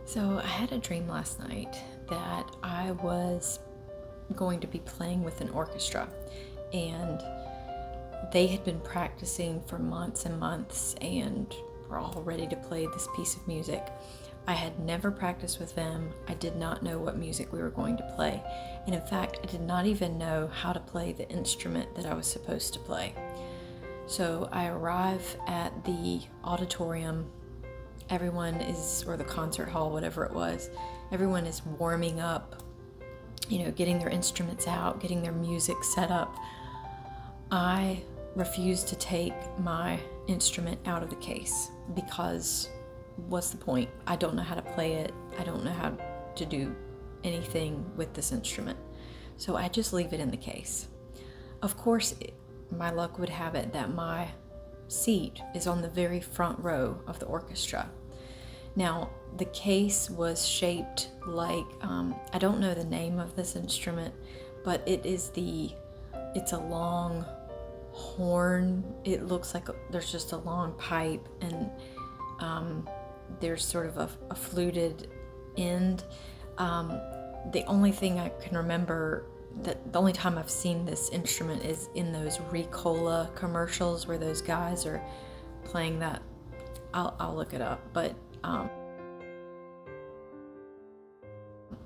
So I had a dream last night that I was going to be playing with an orchestra, and they had been practicing for months and months and were all ready to play this piece of music. I had never practiced with them. I did not know what music we were going to play. And in fact, I did not even know how to play the instrument that I was supposed to play. So I arrive at the auditorium. Everyone is, or the concert hall, whatever it was, everyone is warming up, getting their instruments out, getting their music set up. I refused to take my instrument out of the case because what's the point? I don't know how to play it. I don't know how to do anything with this instrument. So I just leave it in the case. Of course, my luck would have it that my seat is on the very front row of the orchestra. Now, the case was shaped like, I don't know the name of this instrument, but it's a long horn. It looks like there's just a long pipe, and there's sort of a fluted end. The only thing I can remember, that the only time I've seen this instrument is in those Ricola commercials where those guys are playing that. I'll look it up, but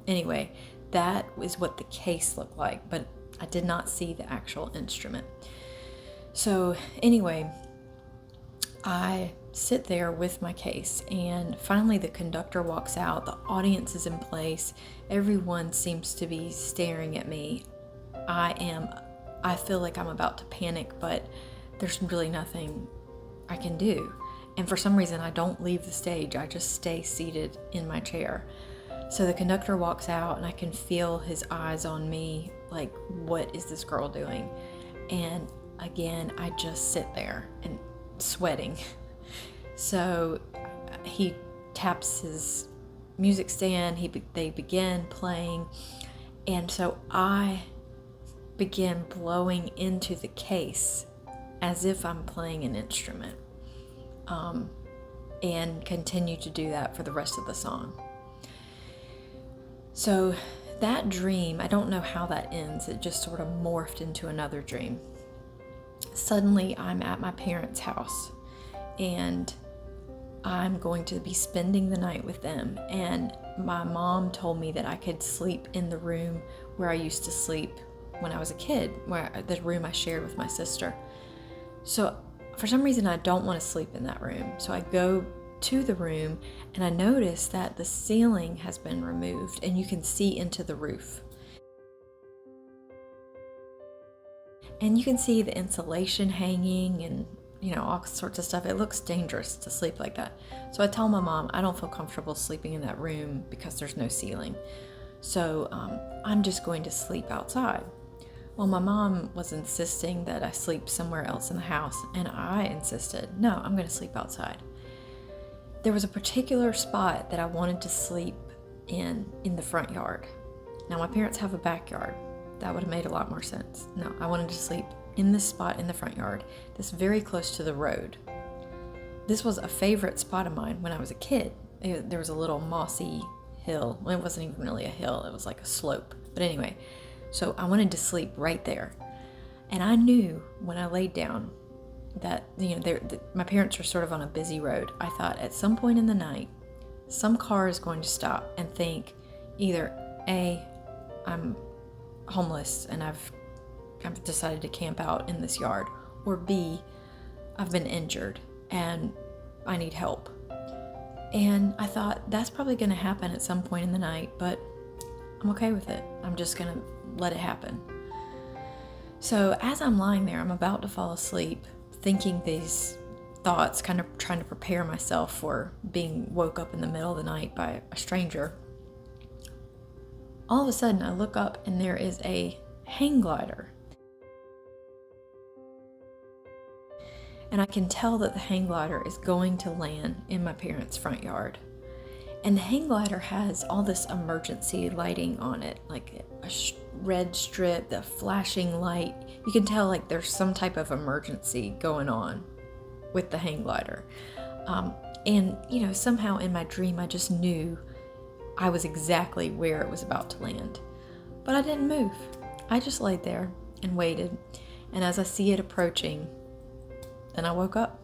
anyway, that is what the case looked like, but I did not see the actual instrument. So anyway, I sit there with my case, and finally the conductor walks out. The audience is in place. Everyone seems to be staring at me. I feel like I'm about to panic, but there's really nothing I can do. And for some reason, I don't leave the stage. I just stay seated in my chair. So the conductor walks out, and I can feel his eyes on me, like, what is this girl doing? And again, I just sit there and sweating. So he taps his music stand, they begin playing, and so I begin blowing into the case as if I'm playing an instrument, and continue to do that for the rest of the song. So that dream, I don't know how that ends. It just sort of morphed into another dream. Suddenly, I'm at my parents' house, and I'm going to be spending the night with them. And my mom told me that I could sleep in the room where I used to sleep when I was a kid, the room I shared with my sister. So for some reason, I don't want to sleep in that room. So I go to the room, and I notice that the ceiling has been removed, and you can see into the roof. And you can see the insulation hanging and, all sorts of stuff. It looks dangerous to sleep like that. So I tell my mom I don't feel comfortable sleeping in that room because there's no ceiling. So I'm just going to sleep outside. Well, my mom was insisting that I sleep somewhere else in the house, and I insisted, no, I'm going to sleep outside. There was a particular spot that I wanted to sleep in the front yard. Now, my parents have a backyard. That would have made a lot more sense. No, I wanted to sleep in this spot in the front yard, that's very close to the road. This was a favorite spot of mine when I was a kid. There was a little mossy hill. Well, it wasn't even really a hill. It was like a slope. But anyway, so I wanted to sleep right there. And I knew when I laid down that, my parents were sort of on a busy road. I thought at some point in the night, some car is going to stop and think either A, I'm homeless and I've decided to camp out in this yard, or B, I've been injured and I need help. And I thought that's probably going to happen at some point in the night, but I'm okay with it. I'm just going to let it happen. So as I'm lying there, I'm about to fall asleep, thinking these thoughts, kind of trying to prepare myself for being woke up in the middle of the night by a stranger. All of a sudden, I look up, and there is a hang glider. And I can tell that the hang glider is going to land in my parents' front yard. And the hang glider has all this emergency lighting on it, like a red strip, the flashing light. You can tell like there's some type of emergency going on with the hang glider. And somehow in my dream, I just knew I was exactly where it was about to land. But I didn't move. I just laid there and waited. And as I see it approaching, then I woke up.